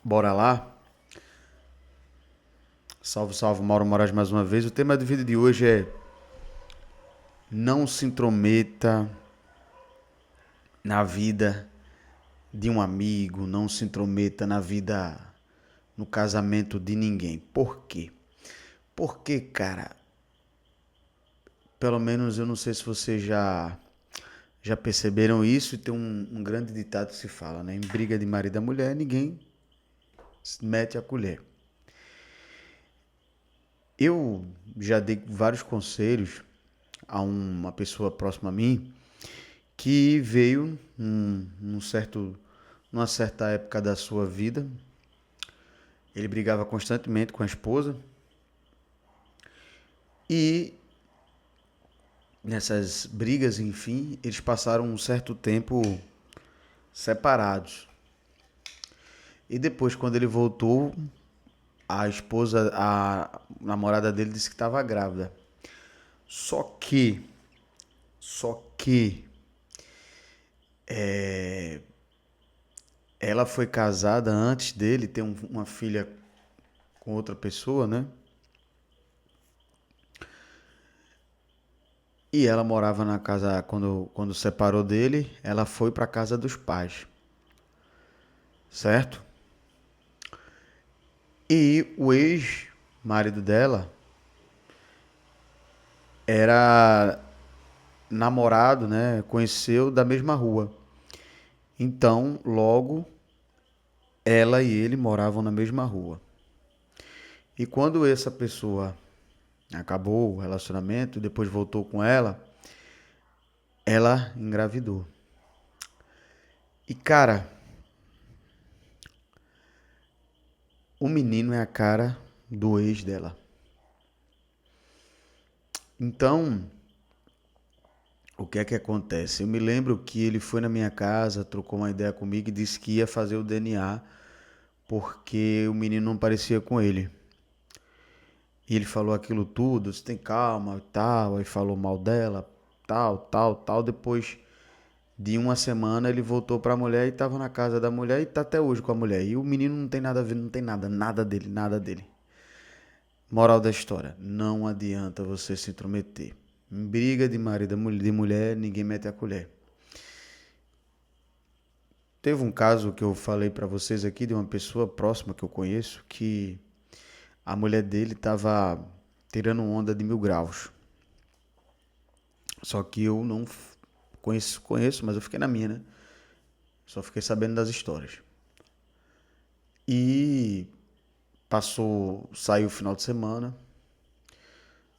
Bora lá? Salve, salve, Mauro Moraes mais uma vez. O tema do vídeo de hoje é: não se intrometa na vida de um amigo, não se intrometa na vida, no casamento de ninguém. Por quê? Porque, cara, pelo menos eu não sei se vocês já perceberam isso, e tem um grande ditado que se fala, né? Em briga de marido e mulher, ninguém mete a colher. Eu já dei vários conselhos a uma pessoa próxima a mim que veio numa certa época da sua vida. Ele brigava constantemente com a esposa e nessas brigas, enfim, eles passaram um certo tempo separados. E depois, quando ele voltou, a namorada dele disse que estava grávida. Só que, só que, ela foi casada antes dele ter uma filha com outra pessoa, né? E ela morava na casa, quando separou dele, ela foi para casa dos pais, certo? E o ex-marido dela era namorado, né? Conheceu da mesma rua. Então, logo, ela e ele moravam na mesma rua. E quando essa pessoa acabou o relacionamento, depois voltou com ela engravidou. E cara, o menino é a cara do ex dela. Então, o que é que acontece? Eu me lembro que ele foi na minha casa, trocou uma ideia comigo e disse que ia fazer o DNA porque o menino não parecia com ele. E ele falou aquilo tudo, você tem calma e tal, aí falou mal dela, tal, tal, tal. Depois de uma semana ele voltou pra mulher e tava na casa da mulher e tá até hoje com a mulher. E o menino não tem nada a ver, não tem nada, nada dele, nada dele. Moral da história, não adianta você se intrometer. Em briga de marido e de mulher, ninguém mete a colher. Teve um caso que eu falei pra vocês aqui de uma pessoa próxima que eu conheço que a mulher dele tava tirando onda de 1000 graus. Só que eu não conheço, mas eu fiquei na minha, né? Só fiquei sabendo das histórias. E saiu o final de semana,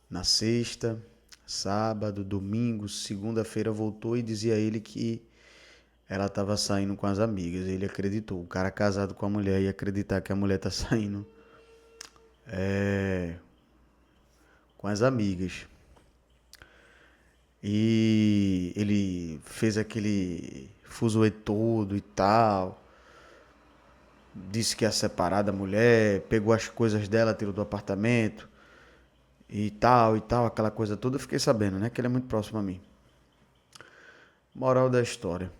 na sexta, sábado, domingo, segunda-feira voltou e dizia a ele que ela estava saindo com as amigas. Ele acreditou. O cara casado com a mulher ia acreditar que a mulher tá saindo com as amigas. E ele fez aquele fuzuê todo e tal. Disse que ia separar da mulher, pegou as coisas dela, tirou do apartamento e tal, aquela coisa toda. Eu fiquei sabendo, né? Que ele é muito próximo a mim. Moral da história.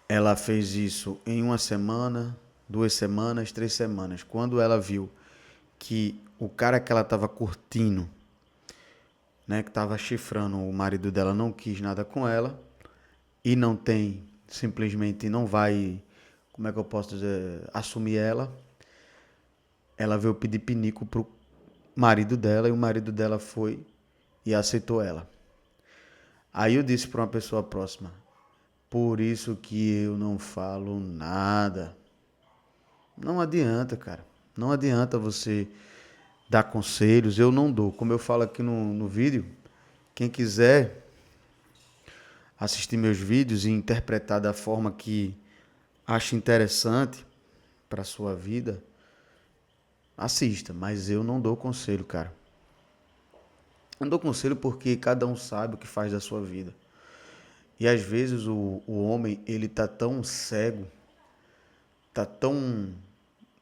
Ela fez isso em uma semana, 2 semanas, 3 semanas. Quando ela viu que o cara que ela estava curtindo, né, que estava chifrando o marido dela, não quis nada com ela e não tem, simplesmente não vai, como é que eu posso dizer, assumir ela veio pedir pinico pro marido dela e o marido dela foi e aceitou ela. Aí eu disse para uma pessoa próxima: por isso que eu não falo nada. Não adianta, cara. Não adianta você dar conselhos. Eu não dou. Como eu falo aqui no vídeo, quem quiser assistir meus vídeos e interpretar da forma que acha interessante para a sua vida, assista. Mas eu não dou conselho, cara. Eu não dou conselho porque cada um sabe o que faz da sua vida. E às vezes o homem, ele tá tão cego, tá tão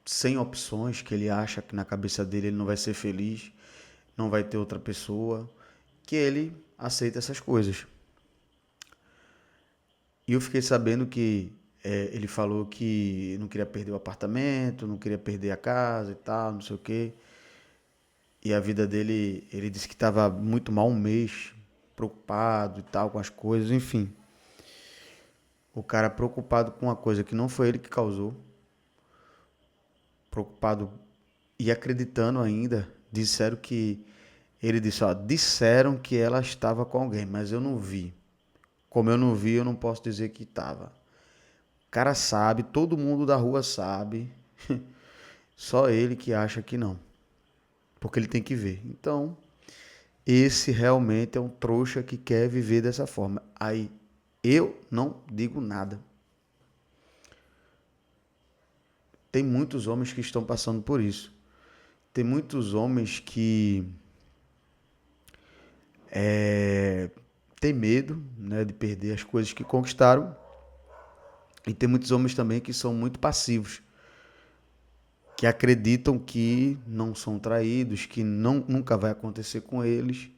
sem opções que ele acha que na cabeça dele ele não vai ser feliz, não vai ter outra pessoa, que ele aceita essas coisas. E eu fiquei sabendo que Ele falou que não queria perder o apartamento, não queria perder a casa e tal, não sei o quê. E a vida dele, ele disse que estava muito mal um mês, preocupado e tal com as coisas, enfim. O cara preocupado com uma coisa que não foi ele que causou, preocupado e acreditando ainda, disseram que ele disse, ó, disseram que ela estava com alguém, mas eu não vi. Como eu não vi, eu não posso dizer que estava. O cara sabe, todo mundo da rua sabe, só ele que acha que não, porque ele tem que ver. Então, esse realmente é um trouxa que quer viver dessa forma. Aí, eu não digo nada. Tem muitos homens que estão passando por isso. Tem muitos homens que têm medo, né, de perder as coisas que conquistaram. E tem muitos homens também que são muito passivos, que acreditam que não são traídos, que nunca vai acontecer com eles,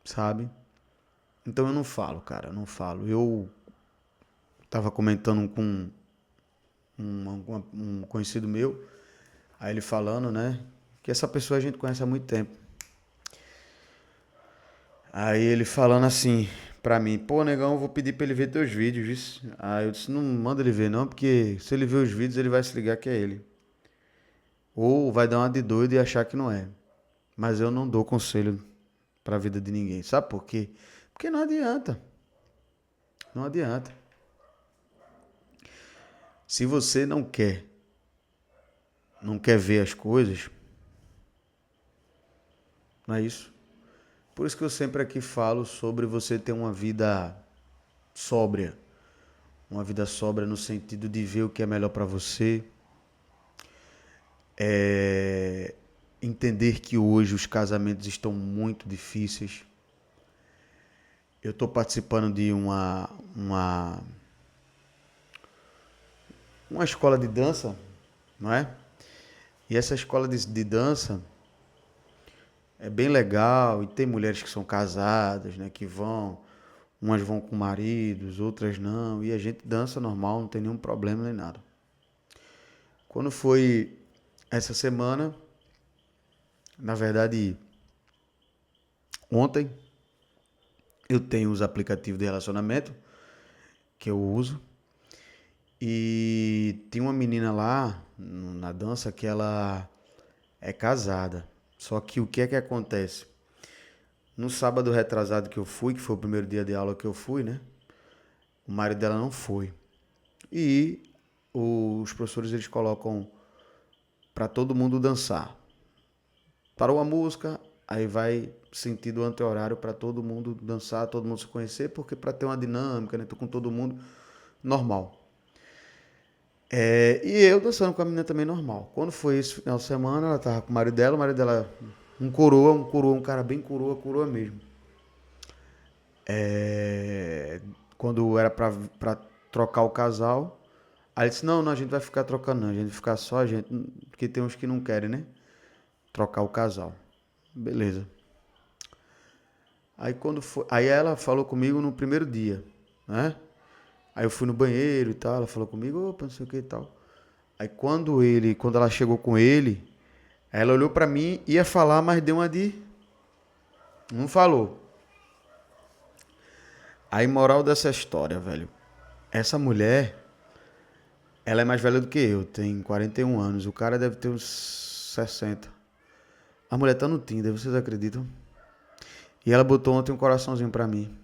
sabe? Então eu não falo, cara, eu não falo. Eu tava comentando com um conhecido meu, aí ele falando, né, que essa pessoa a gente conhece há muito tempo. Aí ele falando assim pra mim, pô, negão, eu vou pedir pra ele ver teus vídeos, isso. Aí eu disse, não manda ele ver não, porque se ele ver os vídeos ele vai se ligar que é ele. Ou vai dar uma de doido e achar que não é. Mas eu não dou conselho pra vida de ninguém. Sabe por quê? Porque não adianta. Não adianta. Se você não quer ver as coisas, não é isso. Por isso que eu sempre aqui falo sobre você ter uma vida sóbria. Uma vida sóbria no sentido de ver o que é melhor pra você. Entender que hoje os casamentos estão muito difíceis. Eu estou participando de uma escola de dança, não é? E essa escola de dança é bem legal e tem mulheres que são casadas, né, que vão, umas vão com maridos, outras não, e a gente dança normal, não tem nenhum problema nem nada. Quando foi essa semana, na verdade, ontem, eu tenho os aplicativos de relacionamento que eu uso e tinha uma menina lá na dança que ela é casada. Só que o que é que acontece? No sábado retrasado que eu fui, que foi o primeiro dia de aula que eu fui, né? O marido dela não foi. E os professores eles colocam para todo mundo dançar. Parou a música, aí vai sentido anti-horário para todo mundo dançar, todo mundo se conhecer, porque para ter uma dinâmica, né? Tô com todo mundo normal. E eu dançando com a menina também normal. Quando foi esse final de semana, ela tava com o marido dela um coroa, um cara bem coroa, coroa mesmo. Quando era pra trocar o casal, aí ele disse, não, não, a gente vai ficar trocando não, a gente vai ficar só a gente, porque tem uns que não querem, né? Trocar o casal. Beleza. Aí ela falou comigo no primeiro dia, né? Aí eu fui no banheiro e tal, ela falou comigo, opa, não sei o que e tal. Aí quando ela chegou com ele, ela olhou pra mim, ia falar, mas deu uma de... Não falou. Aí, moral dessa história, velho. Essa mulher, ela é mais velha do que eu, tem 41 anos. O cara deve ter uns 60. A mulher tá no Tinder, vocês acreditam? E ela botou ontem um coraçãozinho pra mim.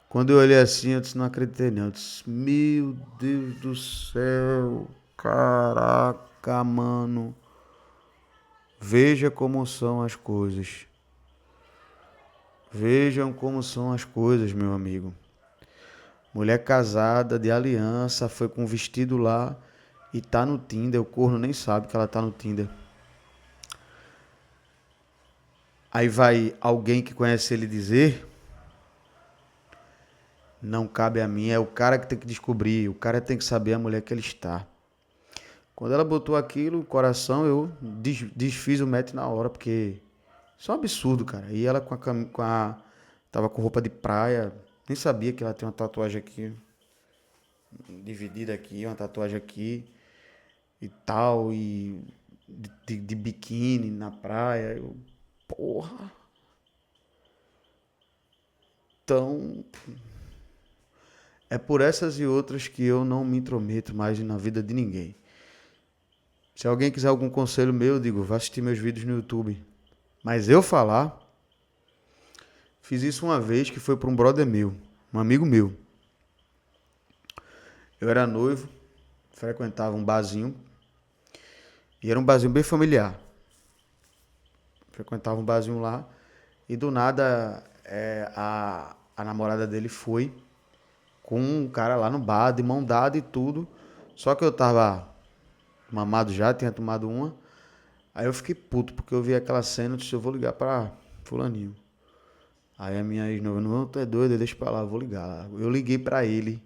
Quando eu olhei assim, eu disse, não acreditei não. Eu disse, meu Deus do céu, caraca, mano. Veja como são as coisas. Vejam como são as coisas, meu amigo. Mulher casada, de aliança, foi com vestido lá e tá no Tinder. O corno nem sabe que ela tá no Tinder. Aí vai alguém que conhece ele dizer, não cabe a mim, é o cara que tem que descobrir, o cara tem que saber a mulher que ele está. Quando ela botou aquilo, o coração, eu desfiz o match na hora, porque isso é um absurdo, cara. E ela tava com roupa de praia, nem sabia que ela tem uma tatuagem aqui dividida aqui, uma tatuagem aqui e tal, e de biquíni na praia. Eu, porra. Então, é por essas e outras que eu não me intrometo mais na vida de ninguém. Se alguém quiser algum conselho meu, eu digo, vá assistir meus vídeos no YouTube. Mas eu falar, fiz isso uma vez que foi para um brother meu, um amigo meu. Eu era noivo, frequentava um barzinho, e era um barzinho bem familiar. Frequentava um barzinho lá, e do nada a namorada dele foi com um cara lá no bar, de mão dada e tudo. Só que eu tava mamado já, tinha tomado uma. Aí eu fiquei puto, porque eu vi aquela cena e disse, eu vou ligar pra fulaninho. Aí a minha ex-noiva, não, tu é doido, deixa pra lá, eu vou ligar. Eu liguei pra ele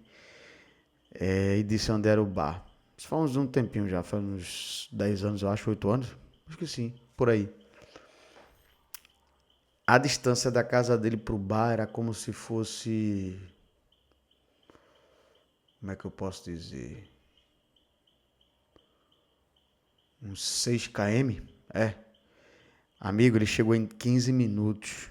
e disse onde era o bar. Isso faz um tempinho já, faz uns 10 anos, eu acho, 8 anos. Acho que sim, por aí. A distância da casa dele pro bar era como se fosse... Como é que eu posso dizer? Uns 6 km? É. Amigo, ele chegou em 15 minutos.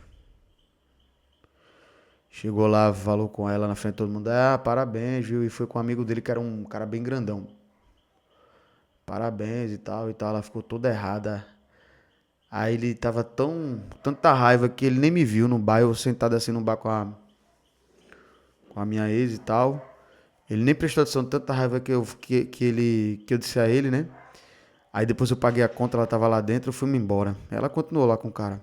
Chegou lá, falou com ela na frente de todo mundo. Ah, parabéns, viu? E foi com um amigo dele que era um cara bem grandão. Parabéns e tal e tal. Ela ficou toda errada. Aí ele tava tanta raiva que ele nem me viu no bar. Eu sentado assim no bar com a minha ex e tal. Ele nem prestou atenção, tanta raiva que eu disse a ele, né? Aí depois eu paguei a conta, ela tava lá dentro, eu fui-me embora. Ela continuou lá com o cara.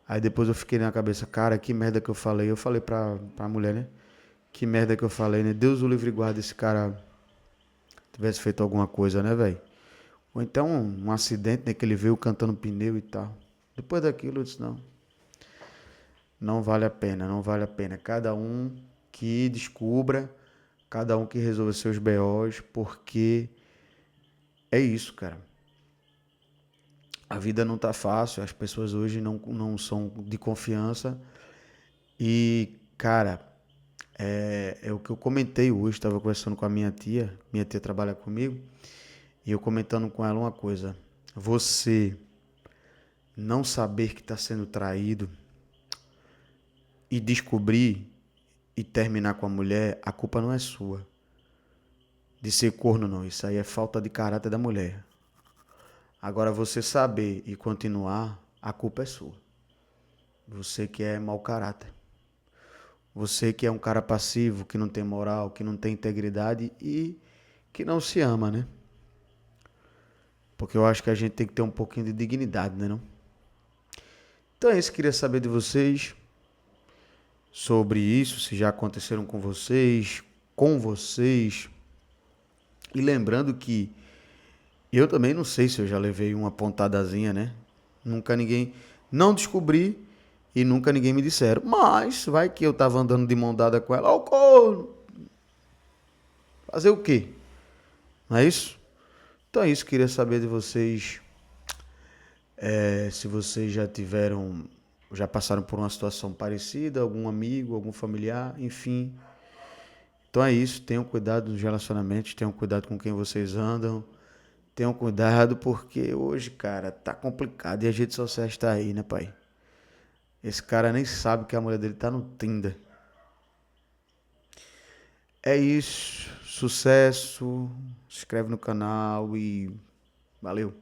Aí depois eu fiquei na cabeça, cara, que merda que eu falei. Eu falei pra mulher, né? Que merda que eu falei, né? Deus o livre e guarda esse cara tivesse feito alguma coisa, né, velho? Ou então um acidente, né? Que ele veio cantando pneu e tal. Depois daquilo eu disse, não. Não vale a pena, não vale a pena. Cada um que descubra, cada um que resolva seus BOs, porque é isso, cara. A vida não tá fácil, as pessoas hoje não são de confiança. E, cara, é o que eu comentei hoje, estava conversando com a minha tia trabalha comigo, e eu comentando com ela uma coisa. Você não saber que está sendo traído e descobrir e terminar com a mulher, a culpa não é sua. De ser corno não, isso aí é falta de caráter da mulher. Agora você saber e continuar, a culpa é sua. Você que é mau caráter. Você que é um cara passivo, que não tem moral, que não tem integridade e que não se ama, né? Porque eu acho que a gente tem que ter um pouquinho de dignidade, né, não? Então é isso, queria saber de vocês sobre isso, se já aconteceram com vocês. E lembrando que eu também não sei se eu já levei uma pontadazinha, né? Nunca ninguém, não descobri e nunca ninguém me disseram. Mas vai que eu tava andando de mão dada com ela, ó, corno. Fazer o quê? Não é isso? Então é isso, queria saber de vocês, se vocês já passaram por uma situação parecida, algum amigo, algum familiar, enfim. Então é isso, tenham cuidado nos relacionamentos, tenham cuidado com quem vocês andam, tenham cuidado porque hoje, cara, tá complicado e as redes sociais tá aí, né, pai? Esse cara nem sabe que a mulher dele tá no Tinder. É isso, sucesso, se inscreve no canal e valeu.